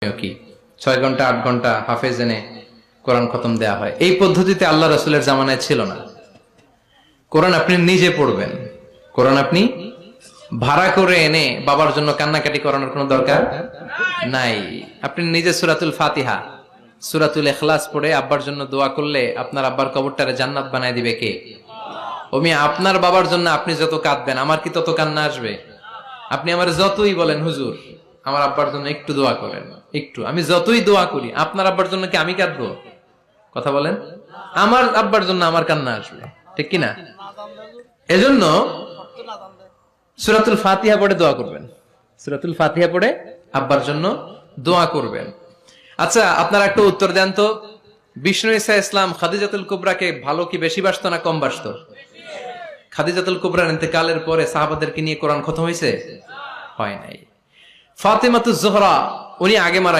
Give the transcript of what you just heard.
কি 6 ঘন্টা 8 ঘন্টা হাফেজ এনে কোরআন খতম দেয়া হয়। এই পদ্ধতিতে আল্লাহ রাসূলের জামানায় ছিল না। কোরআন আপনি নিজে পড়বেন, কোরআন আপনি ভাড়া করে এনে বাবার জন্য কান্নাকাটি করানোর কোনো দরকার নাই। আপনি নিজে সূরাতুল ফাতিহা, সূরাতুল ইখলাস পড়ে আব্বার জন্য দোয়া করলে আপনার আব্বার কবরটারে জান্নাত বানায় দিবে কে? ওমি আপনার বাবার জন্য আপনি যত কাঁদবেন আমার কি তত কান্না আসবে? আপনি আমার যতই বলেন হুজুর আমার আব্বার জন্য একটু দোয়া করেন, একটু, আমি যতই দোয়া করি আপনার আব্বার জন্য কি আমি কাঁদবো? কথা বলেন, আমার আব্বার জন্য আমার কান্না আসবে, ঠিক কিনা? এজন্য সূরাতুল ফাতিহা পড়ে দোয়া করবেন, সূরাতুল ফাতিহা পড়ে আব্বার জন্য দোয়া করবেন। আচ্ছা, আপনারা একটা উত্তর দেন তো, বিষ্ণু ঈসা ইসলাম খাদিজাতুল কুবরাকে ভালো কি বেশি বাসতো না কম বাসতো? খাদিজাতুল কুবরার ইন্তেকালের পরে সাহাবাদেরকে নিয়ে কোরআন খতম হয়েছে? হয় নাই। ফাতেমাতুজ জোহরা উনি আগে মারা